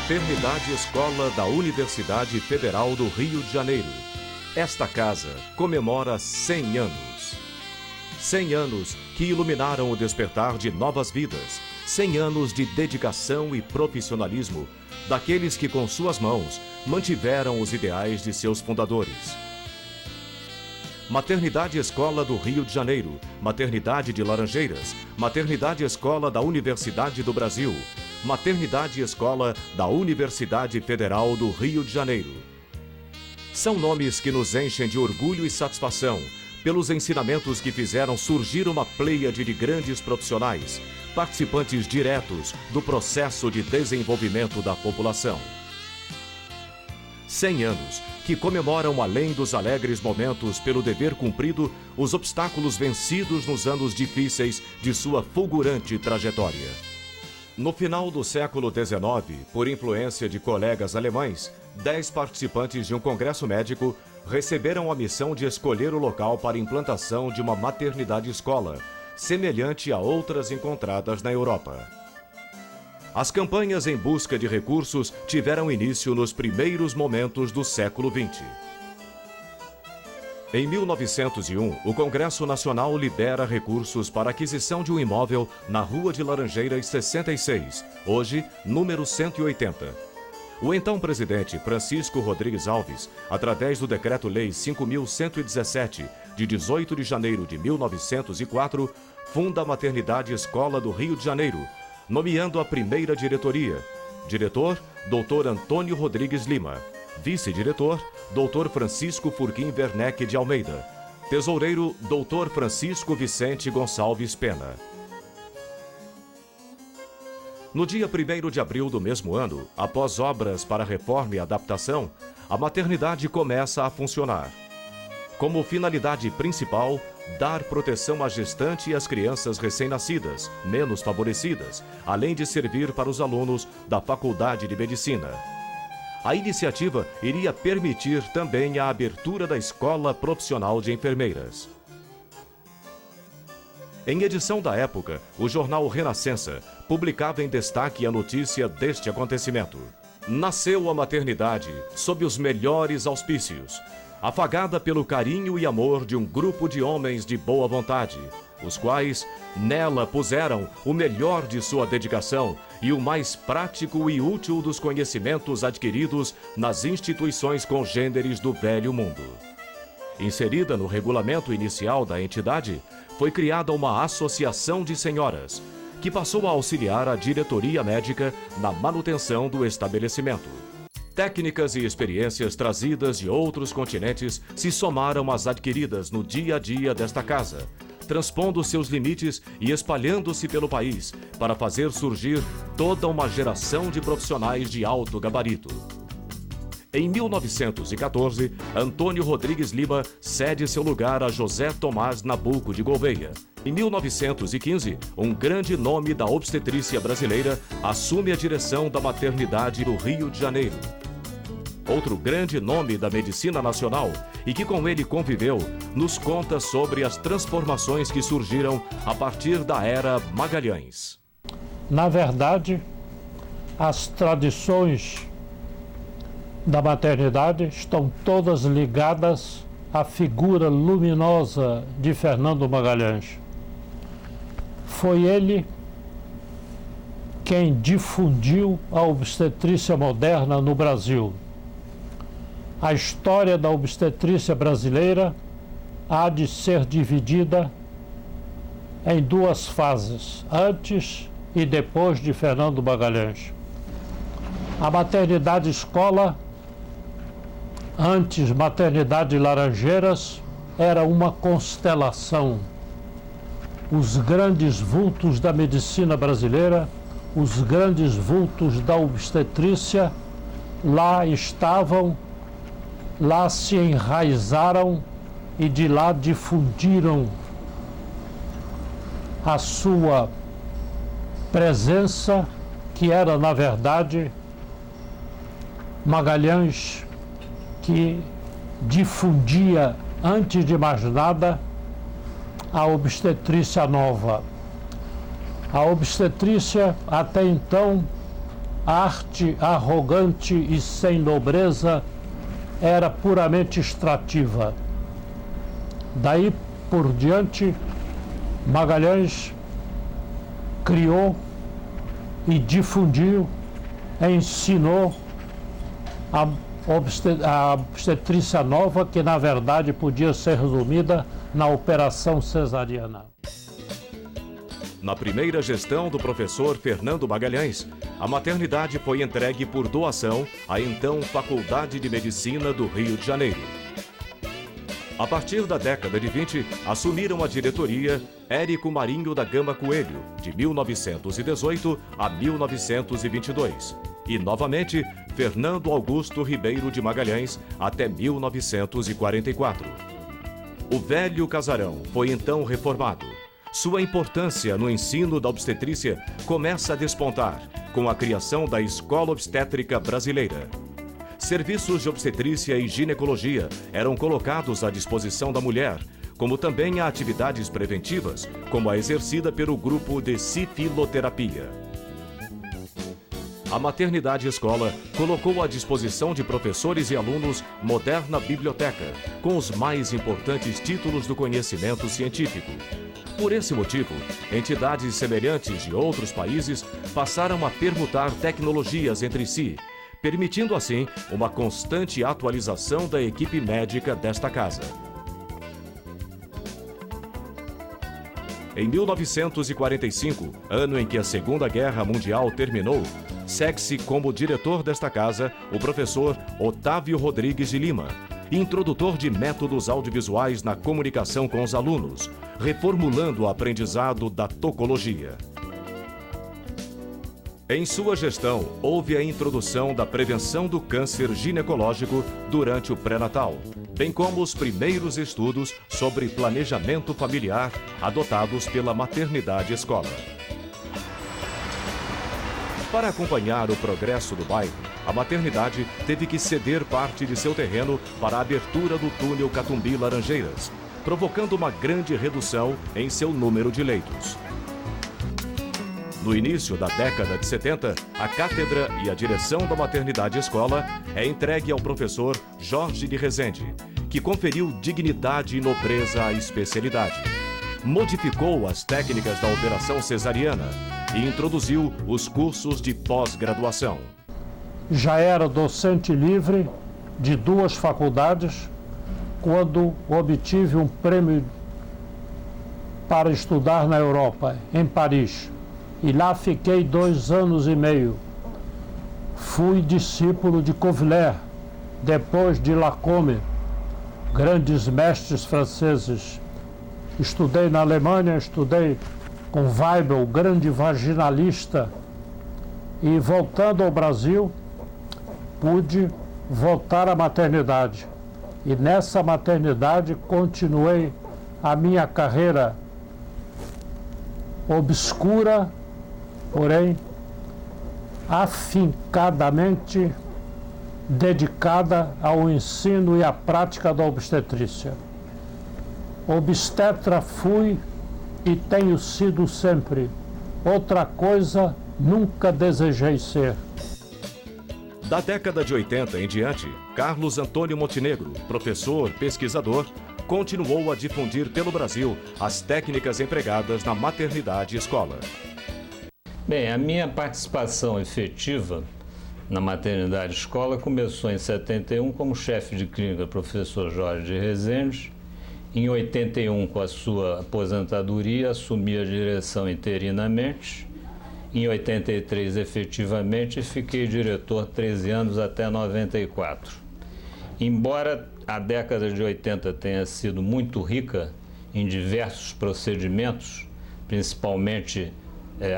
Maternidade Escola da Universidade Federal do Rio de Janeiro. Esta casa comemora 100 anos. 100 anos que iluminaram o despertar de novas vidas. 100 anos de dedicação e profissionalismo daqueles que com suas mãos mantiveram os ideais de seus fundadores. Maternidade Escola do Rio de Janeiro, Maternidade de Laranjeiras, Maternidade Escola da Universidade do Brasil, Maternidade Escola da Universidade Federal do Rio de Janeiro. São nomes que nos enchem de orgulho e satisfação pelos ensinamentos que fizeram surgir uma pleiade de grandes profissionais, participantes diretos do processo de desenvolvimento da população. 100 anos que comemoram, além dos alegres momentos pelo dever cumprido, os obstáculos vencidos nos anos difíceis de sua fulgurante trajetória. No final do século XIX, por influência de colegas alemães, 10 participantes de um congresso médico receberam a missão de escolher o local para a implantação de uma maternidade-escola, semelhante a outras encontradas na Europa. As campanhas em busca de recursos tiveram início nos primeiros momentos do século XX. Em 1901, o Congresso Nacional libera recursos para a aquisição de um imóvel na Rua de Laranjeiras 66, hoje número 180. O então presidente Francisco Rodrigues Alves, através do Decreto-Lei 5.117, de 18 de janeiro de 1904, funda a Maternidade Escola do Rio de Janeiro, nomeando a primeira diretoria. Diretor, Dr. Antônio Rodrigues Lima. Vice-diretor, Dr. Francisco Furquim Werneck de Almeida. Tesoureiro, Dr. Francisco Vicente Gonçalves Pena. No dia 1º de abril do mesmo ano, após obras para reforma e adaptação, a maternidade começa a funcionar. Como finalidade principal, dar proteção à gestante e às crianças recém-nascidas, menos favorecidas, além de servir para os alunos da Faculdade de Medicina. A iniciativa iria permitir também a abertura da Escola Profissional de Enfermeiras. Em edição da época, o jornal Renascença publicava em destaque a notícia deste acontecimento. Nasceu a maternidade sob os melhores auspícios, afagada pelo carinho e amor de um grupo de homens de boa vontade, os quais nela puseram o melhor de sua dedicação e o mais prático e útil dos conhecimentos adquiridos nas instituições congêneres do velho mundo. Inserida no regulamento inicial da entidade, foi criada uma associação de senhoras, que passou a auxiliar a diretoria médica na manutenção do estabelecimento. Técnicas e experiências trazidas de outros continentes se somaram às adquiridas no dia a dia desta casa, transpondo seus limites e espalhando-se pelo país para fazer surgir toda uma geração de profissionais de alto gabarito. Em 1914, Antônio Rodrigues Lima cede seu lugar a José Tomás Nabuco de Gouveia. Em 1915, um grande nome da obstetrícia brasileira assume a direção da maternidade do Rio de Janeiro. Outro grande nome da medicina nacional, e que com ele conviveu, nos conta sobre as transformações que surgiram a partir da era Magalhães. Na verdade, as tradições da maternidade estão todas ligadas à figura luminosa de Fernando Magalhães. Foi ele quem difundiu a obstetrícia moderna no Brasil. A história da obstetrícia brasileira há de ser dividida em duas fases, antes e depois de Fernando Magalhães. A maternidade escola, antes Maternidade Laranjeiras, era uma constelação. Os grandes vultos da medicina brasileira, os grandes vultos da obstetrícia, lá estavam, lá se enraizaram e de lá difundiram a sua presença, que era, na verdade, Magalhães, que difundia, antes de mais nada, a obstetrícia nova. A obstetrícia, até então, arte arrogante e sem nobreza era puramente extrativa. Daí por diante, Magalhães criou e difundiu, ensinou a obstetrícia nova, que na verdade podia ser resumida na operação cesariana. Na primeira gestão do professor Fernando Magalhães, a maternidade foi entregue por doação à então Faculdade de Medicina do Rio de Janeiro. A partir da década de 20, assumiram a diretoria Érico Marinho da Gama Coelho, de 1918 a 1922, e novamente Fernando Augusto Ribeiro de Magalhães até 1944. O velho casarão foi então reformado. Sua importância no ensino da obstetrícia começa a despontar com a criação da Escola Obstétrica Brasileira. Serviços de obstetrícia e ginecologia eram colocados à disposição da mulher, como também há atividades preventivas, como a exercida pelo grupo de cifiloterapia. A maternidade escola colocou à disposição de professores e alunos moderna biblioteca, com os mais importantes títulos do conhecimento científico. Por esse motivo, entidades semelhantes de outros países passaram a permutar tecnologias entre si, permitindo assim uma constante atualização da equipe médica desta casa. Em 1945, ano em que a Segunda Guerra Mundial terminou, segue-se como diretor desta casa o professor Otávio Rodrigues de Lima, introdutor de métodos audiovisuais na comunicação com os alunos, reformulando o aprendizado da tocologia. Em sua gestão, houve a introdução da prevenção do câncer ginecológico durante o pré-natal, bem como os primeiros estudos sobre planejamento familiar adotados pela maternidade escola. Para acompanhar o progresso do bairro, a maternidade teve que ceder parte de seu terreno para a abertura do túnel Catumbi Laranjeiras, provocando uma grande redução em seu número de leitos. No início da década de 70, a cátedra e a direção da maternidade escola é entregue ao professor Jorge de Rezende, que conferiu dignidade e nobreza à especialidade. Modificou as técnicas da operação cesariana e introduziu os cursos de pós-graduação. Já era docente livre de 2 faculdades quando obtive um prêmio para estudar na Europa, em Paris. E lá fiquei 2 anos e meio. Fui discípulo de Covelaert, depois de Lacombe, grandes mestres franceses. Estudei na Alemanha, estudei com Weibel, grande vaginalista. E voltando ao Brasil, pude voltar à maternidade. E nessa maternidade continuei a minha carreira obscura, porém afincadamente dedicada ao ensino e à prática da obstetrícia. Obstetra fui e tenho sido sempre. Outra coisa nunca desejei ser. Da década de 80 em diante, Carlos Antônio Montenegro, professor, pesquisador, continuou a difundir pelo Brasil as técnicas empregadas na maternidade escola. Bem, a minha participação efetiva na maternidade escola começou em 71 como chefe de clínica professor Jorge de Rezende. Em 81, com a sua aposentadoria, assumi a direção interinamente. Em 83, efetivamente, fiquei diretor 13 anos até 94. Embora a década de 80 tenha sido muito rica em diversos procedimentos, principalmente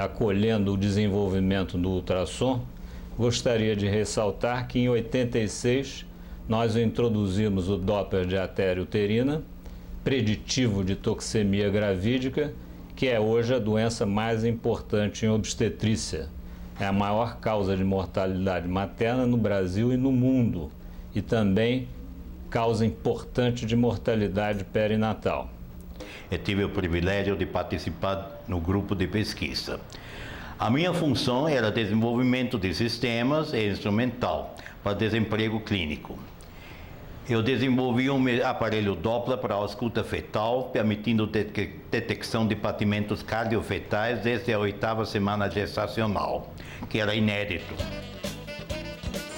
acolhendo o desenvolvimento do ultrassom, gostaria de ressaltar que em 86 nós introduzimos o Doppler de artéria uterina, preditivo de toxemia gravídica, que é hoje a doença mais importante em obstetrícia. É a maior causa de mortalidade materna no Brasil e no mundo, e também causa importante de mortalidade perinatal. Eu tive o privilégio de participar no grupo de pesquisa. A minha função era desenvolvimento de sistemas e instrumental para desemprego clínico. Eu desenvolvi um aparelho Doppler para a ausculta fetal, permitindo detecção de batimentos cardiofetais desde a 8ª semana gestacional, que era inédito.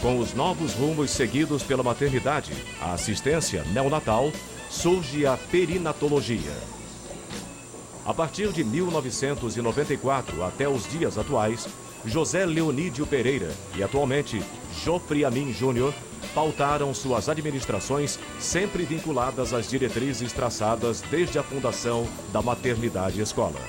Com os novos rumos seguidos pela maternidade, a assistência neonatal, surge a perinatologia. A partir de 1994 até os dias atuais, José Leonídio Pereira e atualmente Jofre Amin Júnior pautaram suas administrações sempre vinculadas às diretrizes traçadas desde a fundação da maternidade escola.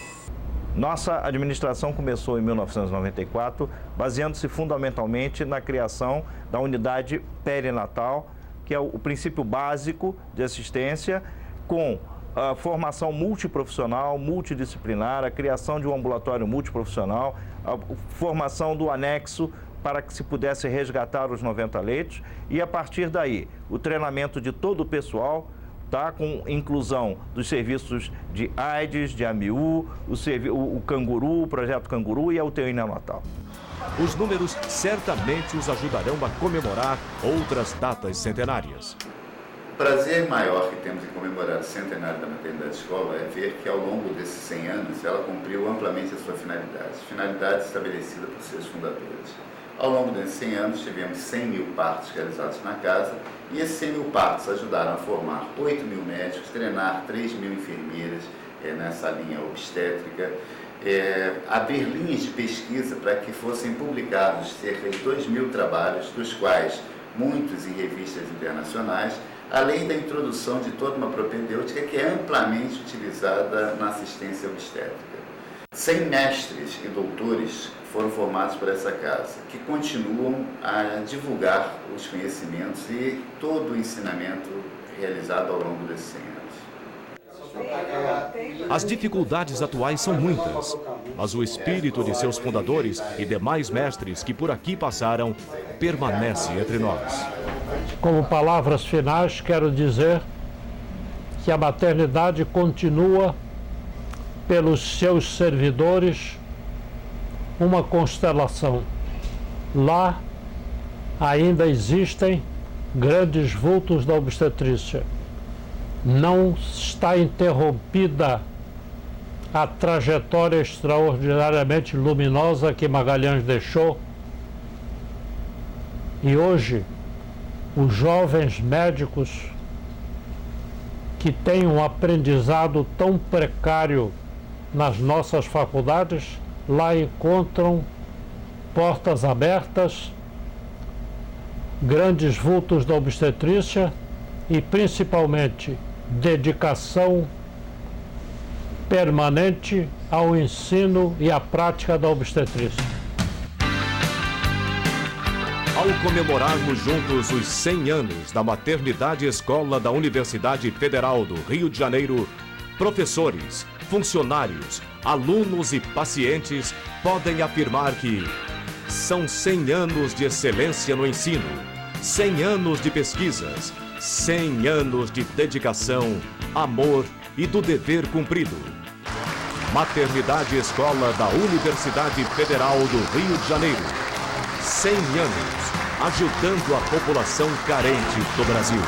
Nossa administração começou em 1994, baseando-se fundamentalmente na criação da unidade perinatal, que é o princípio básico de assistência, com a formação multiprofissional, multidisciplinar, a criação de um ambulatório multiprofissional, a formação do anexo para que se pudesse resgatar os 90 leitos e, a partir daí, o treinamento de todo o pessoal, tá, com inclusão dos serviços de AIDS, de AMIU, o Canguru, o Projeto Canguru e a UTI neonatal. Os números certamente os ajudarão a comemorar outras datas centenárias. O prazer maior que temos em comemorar o centenário da maternidade escola é ver que ao longo desses 100 anos ela cumpriu amplamente a sua finalidade estabelecida por seus fundadores. Ao longo desses 100 anos tivemos 100 mil partos realizados na casa e esses 100 mil partos ajudaram a formar 8 mil médicos, treinar 3 mil enfermeiras nessa linha obstétrica, abrir linhas de pesquisa para que fossem publicados cerca de 2 mil trabalhos, dos quais muitos em revistas internacionais, além da introdução de toda uma propedêutica que é amplamente utilizada na assistência obstétrica. 100 mestres e doutores foram formados por essa casa, que continuam a divulgar os conhecimentos e todo o ensinamento realizado ao longo desses 100 anos. As dificuldades atuais são muitas, mas o espírito de seus fundadores e demais mestres que por aqui passaram permanece entre nós. Como palavras finais, quero dizer que a maternidade continua, pelos seus servidores, uma constelação. Lá ainda existem grandes vultos da obstetrícia. Não está interrompida a trajetória extraordinariamente luminosa que Magalhães deixou. E hoje, os jovens médicos que têm um aprendizado tão precário nas nossas faculdades, lá encontram portas abertas, grandes vultos da obstetrícia e, principalmente, dedicação permanente ao ensino e à prática da obstetrícia. Ao comemorarmos juntos os 100 anos da Maternidade Escola da Universidade Federal do Rio de Janeiro, professores, funcionários, alunos e pacientes podem afirmar que são 100 anos de excelência no ensino, 100 anos de pesquisas, 100 anos de dedicação, amor e do dever cumprido. Maternidade Escola da Universidade Federal do Rio de Janeiro. 100 anos, ajudando a população carente do Brasil.